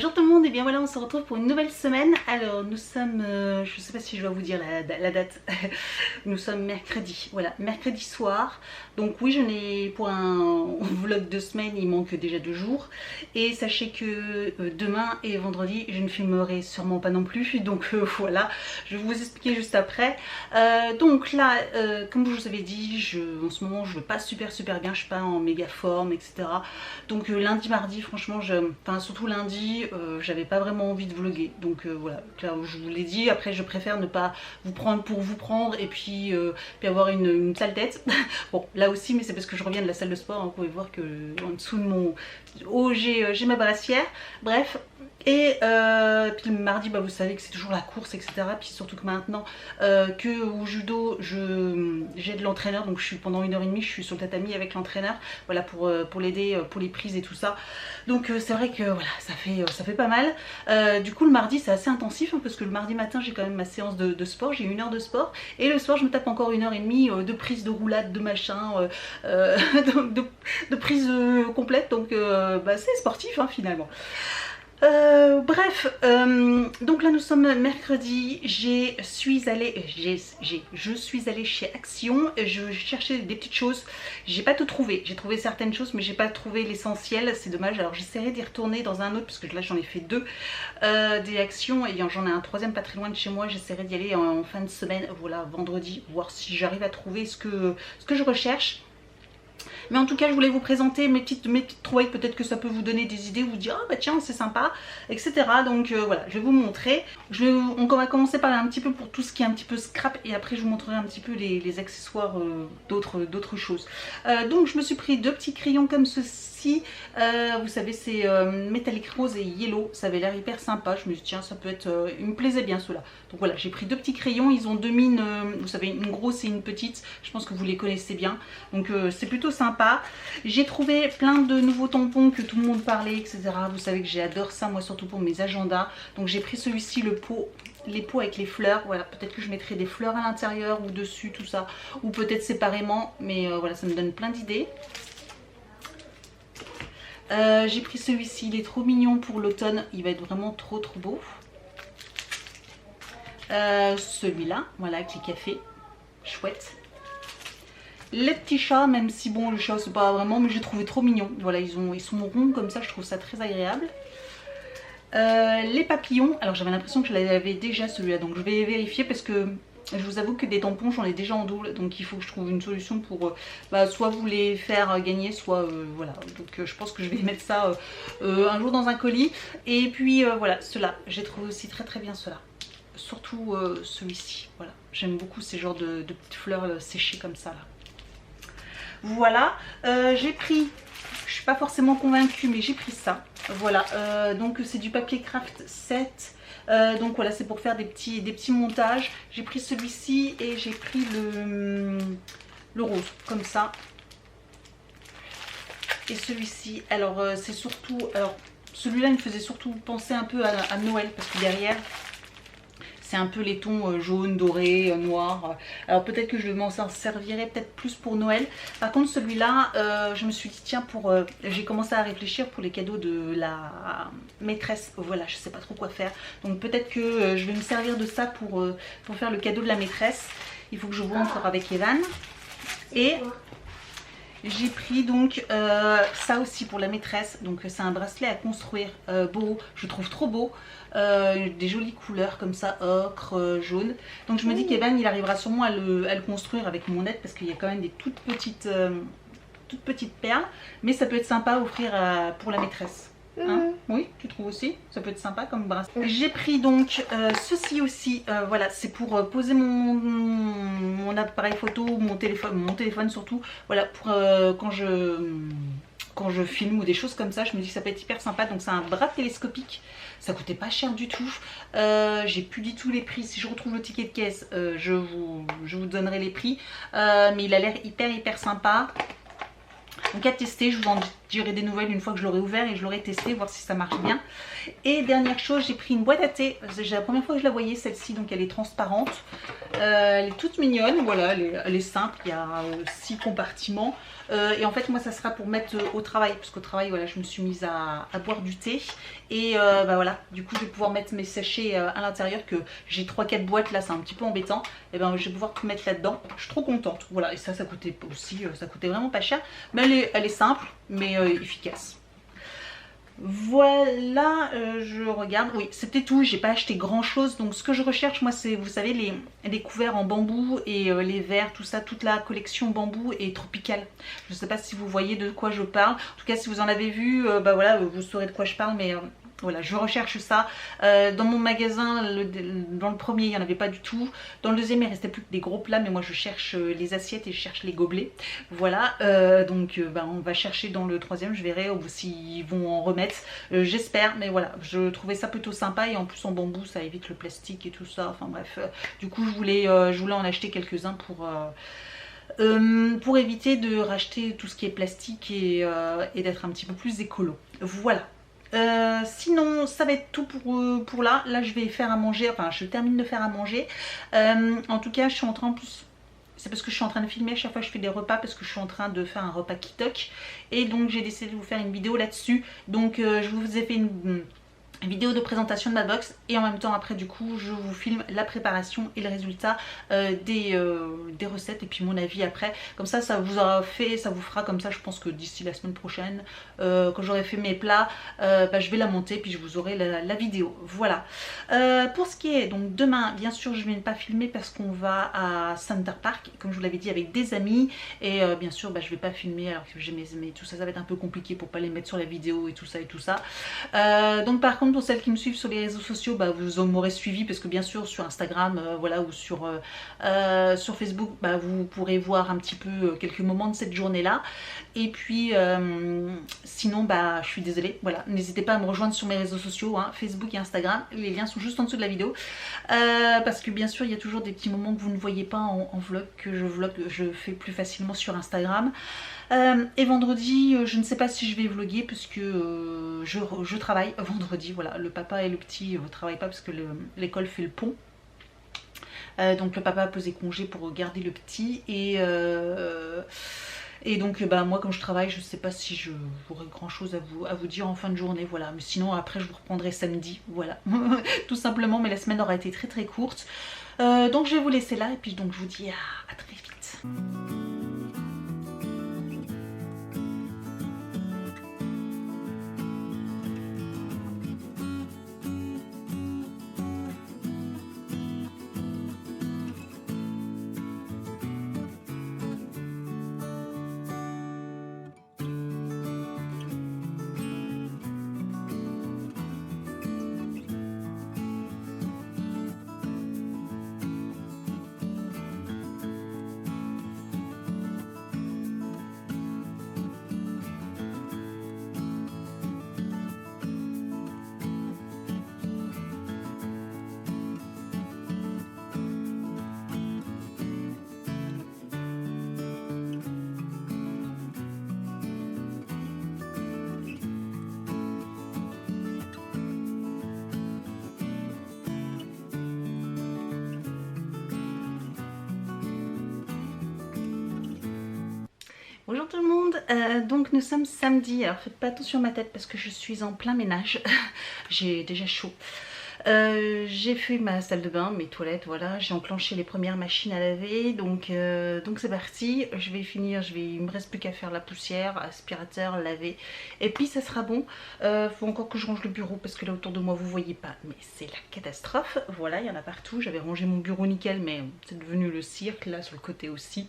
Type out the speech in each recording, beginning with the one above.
Bonjour tout le monde et bien voilà on se retrouve pour une nouvelle semaine. Alors nous sommes, je sais pas si je dois vous dire la date, nous sommes mercredi, voilà, mercredi soir. Donc oui je n'ai, pour un vlog de semaine il manque déjà 2 jours. Et sachez que demain et vendredi je ne filmerai sûrement pas non plus. Donc voilà, je vais vous expliquer juste après. Donc là, comme je vous avais dit, en ce moment je vais pas super bien, je suis pas en méga forme etc. Donc lundi, mardi franchement, enfin surtout lundi, j'avais pas vraiment envie de vlogger. Donc voilà, là, je vous l'ai dit, après je préfère ne pas vous prendre pour vous prendre et puis avoir une sale tête. Bon là aussi, mais c'est parce que je reviens de la salle de sport, hein, vous pouvez voir que en dessous de mon haut j'ai ma brassière. Bref. Et puis le mardi, bah, vous savez que c'est toujours la course etc. Puis surtout que maintenant que au judo j'ai de l'entraîneur, donc je suis pendant 1h30 je suis sur le tatami avec l'entraîneur, voilà, pour l'aider pour les prises et tout ça. Donc c'est vrai que voilà, ça fait pas mal. Du coup le mardi c'est assez intensif, hein, parce que le mardi matin j'ai quand même ma séance de sport, j'ai 1 heure de sport, et le soir je me tape encore 1h30 de prise, de roulade, de machin, de prise complète, donc bah, c'est sportif hein, finalement. Bref, donc là nous sommes mercredi, je suis allée chez Action, je cherchais des petites choses, j'ai pas tout trouvé, j'ai trouvé certaines choses mais j'ai pas trouvé l'essentiel, c'est dommage. Alors j'essaierai d'y retourner dans un autre parce que là j'en ai fait 2 des Actions et j'en ai un 3e pas très loin de chez moi, j'essaierai d'y aller en fin de semaine, voilà, vendredi, voir si j'arrive à trouver ce que je recherche. Mais en tout cas je voulais vous présenter mes petites trouvailles, peut-être que ça peut vous donner des idées, vous dire ah bah tiens c'est sympa etc. Donc voilà, je vais vous montrer. On va commencer par un petit peu pour tout ce qui est un petit peu scrap, et après je vous montrerai un petit peu les accessoires d'autres choses. Donc je me suis pris 2 petits crayons comme ceci. Vous savez c'est métallique rose et yellow, ça avait l'air hyper sympa, je me suis dit tiens ça peut être, il me plaisait bien ceux-là. Donc voilà, j'ai pris 2 petits crayons, ils ont 2 mines, vous savez, une grosse et une petite, je pense que vous les connaissez bien, donc c'est plutôt sympa. J'ai trouvé plein de nouveaux tampons que tout le monde parlait etc. Vous savez que j'adore ça moi, surtout pour mes agendas. Donc j'ai pris celui-ci, les pots avec les fleurs, voilà, peut-être que je mettrai des fleurs à l'intérieur ou dessus tout ça, ou peut-être séparément, mais voilà, ça me donne plein d'idées. J'ai pris celui-ci, il est trop mignon pour l'automne, il va être vraiment trop beau. Celui-là, voilà, avec les cafés, chouette. Les petits chats, même si bon le chat c'est pas vraiment, mais j'ai trouvé trop mignon. Voilà, ils sont ronds comme ça, je trouve ça très agréable. Les papillons, alors j'avais l'impression que je l'avais déjà celui-là, donc je vais vérifier parce que je vous avoue que des tampons j'en ai déjà en double, donc il faut que je trouve une solution pour soit vous les faire gagner, soit voilà. Donc je pense que je vais mettre ça un jour dans un colis. Et puis voilà, ceux-là, j'ai trouvé aussi très bien ceux-là. Surtout celui-ci, voilà. J'aime beaucoup ces genres de petites fleurs séchées comme ça là. Voilà, j'ai pris, je suis pas forcément convaincue mais j'ai pris ça, voilà, donc c'est du papier craft 7, donc voilà, c'est pour faire des petits montages. J'ai pris celui-ci et j'ai pris le rose comme ça, et celui-ci, alors c'est surtout, alors celui-là il me faisait surtout penser un peu à Noël, parce que derrière c'est un peu les tons jaune, doré, noir. Alors peut-être que je m'en servirai peut-être plus pour Noël. Par contre celui-là, je me suis dit tiens, j'ai commencé à réfléchir pour les cadeaux de la maîtresse. Voilà, je sais pas trop quoi faire. Donc peut-être que je vais me servir de ça pour faire le cadeau de la maîtresse. Il faut que je vois encore avec Evan. Et j'ai pris donc ça aussi pour la maîtresse, donc c'est un bracelet à construire, beau, je trouve trop beau, des jolies couleurs comme ça, ocre, jaune. Donc je me dis qu'Evan il arrivera sûrement à le construire avec mon aide, parce qu'il y a quand même des toutes petites perles, mais ça peut être sympa à offrir pour la maîtresse. Hein? Oui, tu trouves aussi? Ça peut être sympa comme bracelet. J'ai pris donc ceci aussi, voilà, c'est pour poser mon appareil photo, mon téléphone surtout, voilà, pour quand je filme ou des choses comme ça, je me dis que ça peut être hyper sympa. Donc c'est un bras télescopique, ça coûtait pas cher du tout. J'ai plus du tout les prix, si je retrouve le ticket de caisse, je vous donnerai les prix, mais il a l'air hyper sympa. Donc à tester, je vous en dirai des nouvelles une fois que je l'aurai ouvert et je l'aurai testé, voir si ça marche bien. Et dernière chose, j'ai pris une boîte à thé. C'est la première fois que je la voyais celle-ci, donc elle est transparente. Elle est toute mignonne, voilà, elle est simple, il y a 6 compartiments. Et en fait moi ça sera pour mettre au travail, parce qu'au travail voilà je me suis mise à boire du thé. Et bah voilà, du coup je vais pouvoir mettre mes sachets à l'intérieur, que j'ai 3-4 boîtes là, c'est un petit peu embêtant. Et ben je vais pouvoir tout mettre là-dedans, je suis trop contente. Voilà, et ça coûtait aussi, ça coûtait vraiment pas cher. Mais elle est simple, mais efficace. Voilà, je regarde, oui c'était tout, j'ai pas acheté grand chose. Donc ce que je recherche moi c'est, vous savez, les couverts en bambou et les verres, tout ça, toute la collection bambou et tropicale. Je sais pas si vous voyez de quoi je parle, en tout cas si vous en avez vu, bah voilà, vous saurez de quoi je parle. Mais voilà, je recherche ça. Dans mon magasin, dans le premier, il n'y en avait pas du tout. Dans le deuxième, il restait plus que des gros plats, mais moi je cherche les assiettes et je cherche les gobelets. Voilà, donc bah, on va chercher dans le troisième, je verrai s'ils vont en remettre. J'espère, mais voilà, je trouvais ça plutôt sympa. Et en plus en bambou, ça évite le plastique et tout ça. Enfin bref, du coup je voulais en acheter quelques-uns pour éviter de racheter tout ce qui est plastique et d'être un petit peu plus écolo. Voilà. Sinon ça va être tout pour là. Là je vais faire à manger, enfin je termine de faire à manger. En tout cas je suis en train, en plus c'est parce que je suis en train de filmer à chaque fois que je fais des repas, parce que je suis en train de faire un repas Kitok. Et donc j'ai décidé de vous faire une vidéo là-dessus. Donc je vous ai fait une vidéo de présentation de ma box, et en même temps après du coup je vous filme la préparation et le résultat des recettes, et puis mon avis après. Comme ça vous aura fait, ça vous fera comme ça, je pense que d'ici la semaine prochaine, quand j'aurai fait mes plats, bah, je vais la monter, puis je vous aurai la vidéo. Voilà. Pour ce qui est donc demain, bien sûr je ne vais pas filmer parce qu'on va à Center Park, comme je vous l'avais dit, avec des amis. Et bien sûr bah, je vais pas filmer alors que j'ai mes tout ça, ça va être un peu compliqué pour pas les mettre sur la vidéo et tout ça et tout ça. Donc par contre pour celles qui me suivent sur les réseaux sociaux, bah, vous m'aurez suivi, parce que bien sûr sur Instagram voilà, ou sur Facebook, bah, vous pourrez voir un petit peu quelques moments de cette journée là. Et puis sinon bah je suis désolée, voilà, n'hésitez pas à me rejoindre sur mes réseaux sociaux, hein, Facebook et Instagram, les liens sont juste en dessous de la vidéo. Parce que bien sûr il y a toujours des petits moments que vous ne voyez pas en vlog, que je fais plus facilement sur Instagram. Et vendredi je ne sais pas si je vais vlogger, parce que je travaille vendredi. Voilà, le papa et le petit ne travaillent pas parce que l'école fait le pont. Donc le papa a posé congé pour garder le petit. Et donc bah, moi comme je travaille, je ne sais pas si j'aurai grand chose à vous dire en fin de journée. Voilà, mais sinon après je vous reprendrai samedi. Voilà, tout simplement. Mais la semaine aura été très très courte. Donc je vais vous laisser là, et puis donc je vous dis à très vite. Bonjour tout le monde, donc nous sommes samedi. Alors faites pas attention à ma tête parce que je suis en plein ménage. J'ai déjà chaud. J'ai fait ma salle de bain, mes toilettes, voilà. J'ai enclenché les premières machines à laver, donc c'est parti. Je vais finir, il me reste plus qu'à faire la poussière, aspirateur, laver, et puis ça sera bon. Faut encore que je range le bureau parce que là autour de moi vous voyez pas, mais c'est la catastrophe. Voilà, il y en a partout. J'avais rangé mon bureau nickel, mais c'est devenu le cirque, là sur le côté aussi.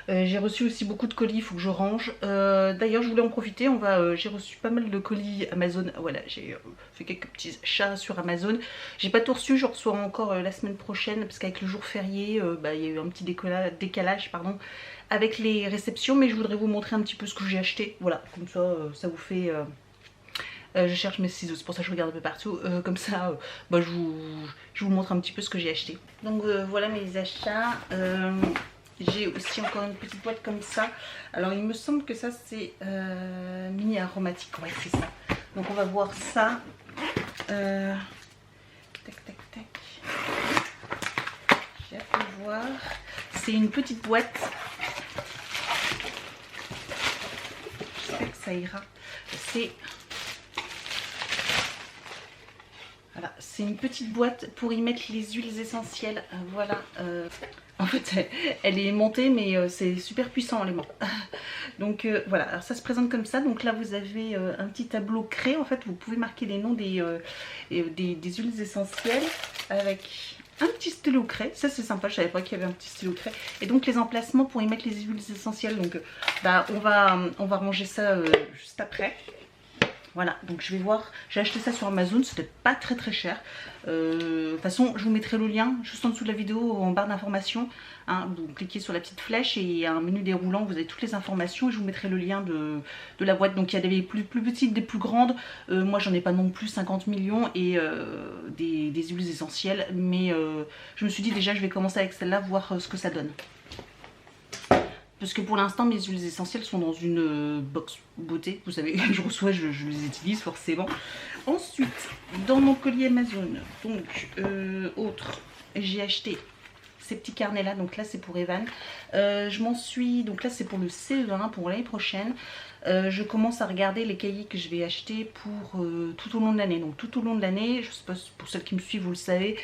J'ai reçu aussi beaucoup de colis, il faut que je range. D'ailleurs je voulais en profiter, j'ai reçu pas mal de colis Amazon. Voilà, j'ai fait quelques petits achats sur Amazon. J'ai pas tout reçu, je reçois encore la semaine prochaine, parce qu'avec le jour férié, bah, il y a eu un petit décalage pardon, avec les réceptions. Mais je voudrais vous montrer un petit peu ce que j'ai acheté. Voilà, comme ça, ça vous fait... je cherche mes ciseaux, c'est pour ça que je regarde un peu partout. Comme ça, bah, je vous montre un petit peu ce que j'ai acheté. Donc voilà mes achats. J'ai aussi encore une petite boîte comme ça. Alors il me semble que ça c'est mini aromatique. Ouais, c'est ça. Donc on va voir ça. Tac, tac, tac. J'ai hâte de voir. C'est une petite boîte. J'espère que ça ira. C'est... Voilà, c'est une petite boîte pour y mettre les huiles essentielles. Voilà. En fait, elle est aimantée, mais c'est super puissant l'aimant. Donc voilà, alors ça se présente comme ça. Donc là, vous avez un petit tableau craie. En fait, vous pouvez marquer les noms des huiles essentielles avec un petit stylo craie. Ça, c'est sympa. Je savais pas qu'il y avait un petit stylo craie. Et donc les emplacements pour y mettre les huiles essentielles. Donc on va ranger ça juste après. Voilà, donc je vais voir, j'ai acheté ça sur Amazon, c'était pas très cher. De toute façon, je vous mettrai le lien juste en dessous de la vidéo en barre d'informations. Hein, vous cliquez sur la petite flèche et il y a un menu déroulant, vous avez toutes les informations et je vous mettrai le lien de la boîte. Donc il y a des plus petites, des plus grandes. Moi j'en ai pas non plus 50 millions et des huiles essentielles. Mais je me suis dit déjà je vais commencer avec celle-là, voir ce que ça donne. Parce que pour l'instant, mes huiles essentielles sont dans une box beauté. Vous savez, je reçois, je les utilise forcément. Ensuite, dans mon colis Amazon, donc, autre, j'ai acheté ces petits carnets là. Donc là, c'est pour Evan. Je m'en suis... Donc là, c'est pour le CE1, pour l'année prochaine. Je commence à regarder les cahiers que je vais acheter pour tout au long de l'année. Donc tout au long de l'année, je sais pas, pour celles qui me suivent, vous le savez,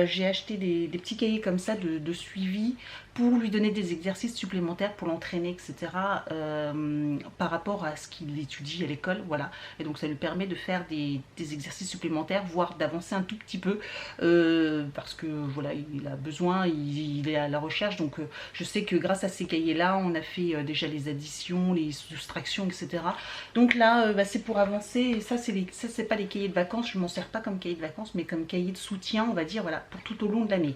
j'ai acheté des petits cahiers comme ça de suivi pour lui donner des exercices supplémentaires pour l'entraîner, etc. Par rapport à ce qu'il étudie à l'école, voilà. Et donc ça lui permet de faire des exercices supplémentaires, voire d'avancer un tout petit peu, parce que voilà, il a besoin, il est à la recherche. Donc je sais que grâce à ces cahiers-là, on a fait déjà les additions, les soustractions, etc. Donc là, c'est pour avancer. Et ça, c'est pas les cahiers de vacances. Je m'en sers pas comme cahier de vacances, mais comme cahier de soutien, on va dire, voilà, pour tout au long de l'année.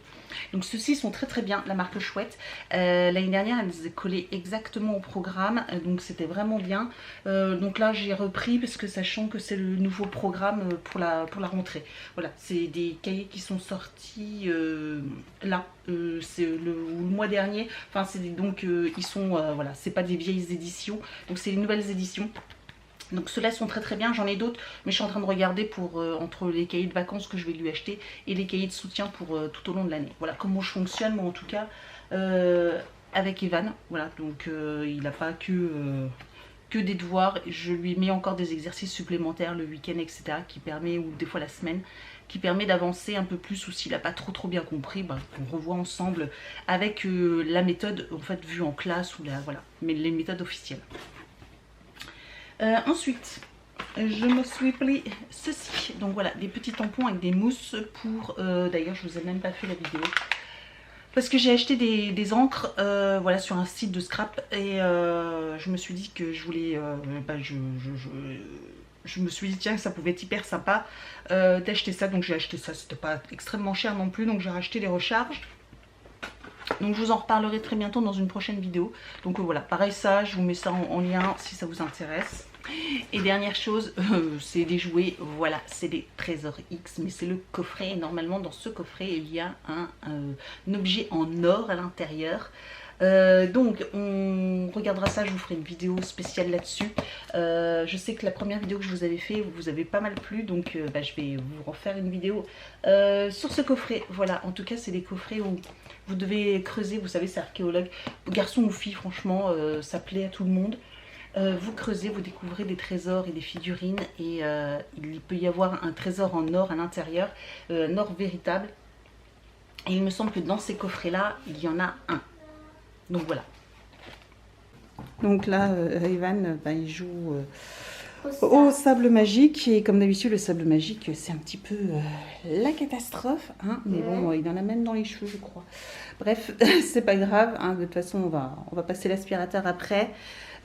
Donc ceux-ci sont très bien, la marque Chouette. L'année dernière, elle les a collés exactement au programme, donc c'était vraiment bien. Donc là, j'ai repris parce que sachant que c'est le nouveau programme pour la rentrée. Voilà, c'est des cahiers qui sont sortis là, c'est le mois dernier. Enfin, c'est donc ils sont voilà, c'est pas des vieilles éditions, donc c'est les nouvelles éditions. Donc ceux-là sont très bien, j'en ai d'autres, mais je suis en train de regarder pour entre les cahiers de vacances que je vais lui acheter et les cahiers de soutien pour tout au long de l'année. Voilà comment je fonctionne, moi en tout cas, avec Evan. Voilà, donc il n'a pas que des devoirs, je lui mets encore des exercices supplémentaires le week-end, etc. qui permet, ou des fois la semaine, qui permet d'avancer un peu plus, ou s'il n'a pas trop bien compris, ben, on revoit ensemble avec la méthode en fait vue en classe, ou voilà, mais les méthodes officielles. Ensuite, je me suis pris ceci. Donc voilà, des petits tampons avec des mousses pour... D'ailleurs, je vous ai même pas fait la vidéo. Parce que j'ai acheté des encres voilà, sur un site de scrap. Et je me suis dit que je voulais... je me suis dit tiens, ça pouvait être hyper sympa d'acheter ça. Donc j'ai acheté ça, c'était pas extrêmement cher non plus. Donc j'ai racheté les recharges. Donc je vous en reparlerai très bientôt dans une prochaine vidéo. Donc voilà, pareil ça, je vous mets ça en lien si ça vous intéresse. Et dernière chose, c'est des jouets, voilà, c'est des Trésor X, mais c'est le coffret. Et normalement dans ce coffret, il y a un objet en or à l'intérieur. Donc on regardera ça, je vous ferai une vidéo spéciale là-dessus. Je sais que la première vidéo que je vous avais fait vous avez pas mal plu, donc je vais vous refaire une vidéo sur ce coffret. Voilà, en tout cas c'est des coffrets où vous devez creuser, vous savez c'est archéologue, garçon ou fille, franchement ça plaît à tout le monde. Vous creusez, vous découvrez des trésors et des figurines, et il peut y avoir un trésor en or à l'intérieur, un or véritable. Et il me semble que dans ces coffrets là il y en a un. Donc voilà. Donc là, Evan, il joue au sable magique. Et comme d'habitude, le sable magique, c'est un petit peu la catastrophe. Hein, mais bon, il en a même dans les cheveux, je crois. Bref, c'est pas grave. Hein, de toute façon, on va passer l'aspirateur après.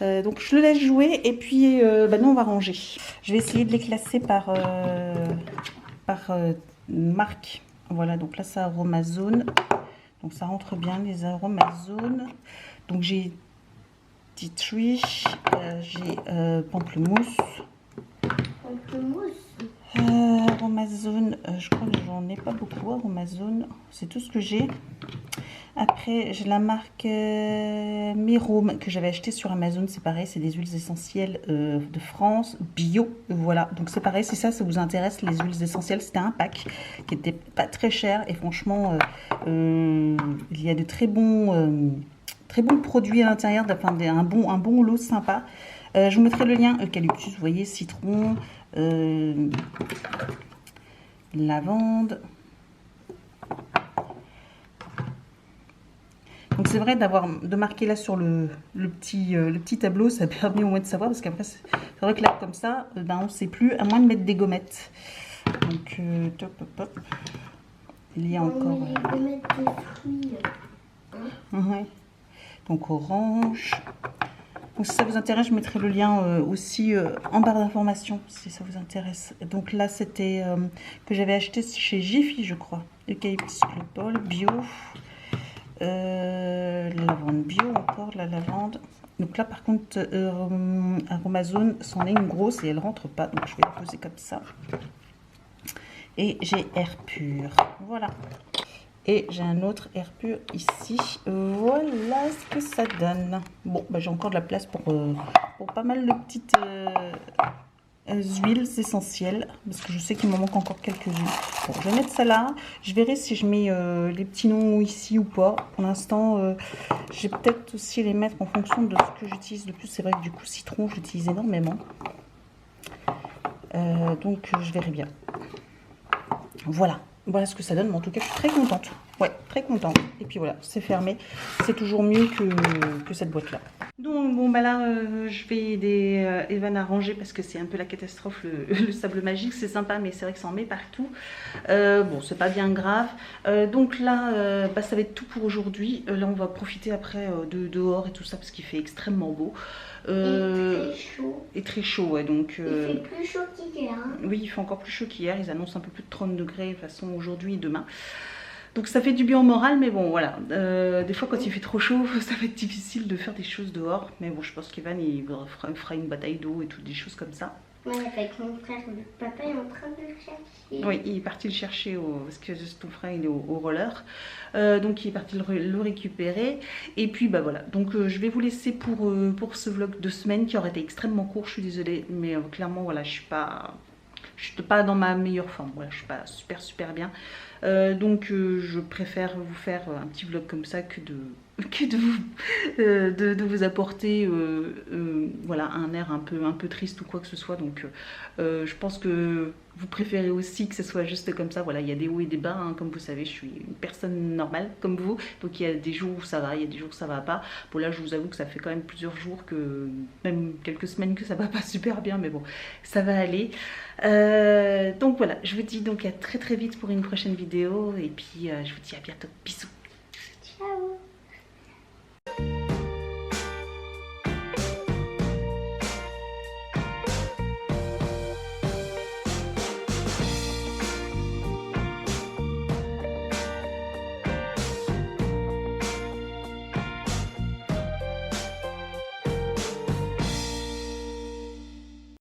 Donc je le laisse jouer. Et puis, nous, on va ranger. Je vais essayer de les classer par marque. Voilà, donc là, c'est Aromazone. Donc ça rentre bien, les Aromazone. Donc j'ai Tea Tree, j'ai Pamplemousse. Aromazone, je crois que j'en ai pas beaucoup. Aromazone, c'est tout ce que j'ai. Après, j'ai la marque Mérome que j'avais acheté sur Amazon. C'est pareil, c'est des huiles essentielles de France, bio. Voilà, donc c'est pareil, si ça vous intéresse, les huiles essentielles, c'était un pack qui était pas très cher. Et franchement, il y a de très bons produits à l'intérieur, enfin, un bon lot sympa. Je vous mettrai le lien, eucalyptus, vous voyez, citron, lavande. Donc c'est vrai de marquer là sur le petit tableau, ça permet au moins de savoir, parce qu'après c'est vrai que là comme ça, ben, on ne sait plus, à moins de mettre des gommettes. Donc top, hop. Il y a encore... Les gommettes de fruits. Ouais. Donc orange. Donc si ça vous intéresse, je mettrai le lien aussi en barre d'informations, si ça vous intéresse. Donc là c'était que j'avais acheté chez Jiffy, je crois. Eucalyptus clopole, bio. Lavande bio, encore la lavande. Donc là par contre Aromazone c'en est une grosse et elle rentre pas, donc je vais la poser comme ça. Et j'ai Air Pur, voilà. Et j'ai un autre Air Pur ici. Voilà ce que ça donne. Bon, bah, j'ai encore de la place pour pas mal de petites huiles essentielles, parce que je sais qu'il me manque encore quelques-unes. Bon, je vais mettre ça là. Je verrai si je mets les petits noms ici ou pas. Pour l'instant, je vais peut-être aussi les mettre en fonction de ce que j'utilise le plus. C'est vrai que du coup, citron, j'utilise énormément. Donc, je verrai bien. Voilà. Voilà ce que ça donne, mais en tout cas, je suis très contente. Ouais, très contente. Et puis voilà, c'est fermé. C'est toujours mieux que cette boîte-là. Donc, bon, bah là, je vais aider Evan à ranger parce que c'est un peu la catastrophe, le sable magique. C'est sympa, mais c'est vrai que ça en met partout. Bon, c'est pas bien grave. Donc là, bah, ça va être tout pour aujourd'hui. Là, on va profiter après de dehors et tout ça parce qu'il fait extrêmement beau. Et très chaud. Et très chaud, ouais. Donc, il fait plus chaud qu'hier. Hein. Oui, il fait encore plus chaud qu'hier. Ils annoncent un peu plus de 30 degrés de toute façon aujourd'hui et demain. Donc ça fait du bien au moral, mais bon, voilà. Des fois, quand il fait trop chaud, ça va être difficile de faire des choses dehors. Mais bon, je pense qu'Evan, il fera une bataille d'eau et toutes des choses comme ça. Ouais, avec mon frère, le papa est en train de le chercher. Oui, il est parti le chercher parce que ton frère il est au roller. Donc il est parti le récupérer. Et puis bah voilà, donc je vais vous laisser pour ce vlog de semaine qui aurait été extrêmement court, je suis désolée. Mais clairement voilà, je suis pas dans ma meilleure forme, voilà, je suis pas super bien. Donc je préfère vous faire un petit vlog comme ça que de vous apporter voilà, un air un peu triste ou quoi que ce soit. Donc je pense que vous préférez aussi que ce soit juste comme ça. Voilà, il y a des hauts et des bas, hein. Comme vous savez, je suis une personne normale comme vous, donc il y a des jours où ça va, il y a des jours où ça va pas. Bon là je vous avoue que ça fait quand même plusieurs jours, même quelques semaines que ça va pas super bien, mais bon, ça va aller. Donc voilà, je vous dis donc à très vite pour une prochaine vidéo, et puis je vous dis à bientôt, bisous.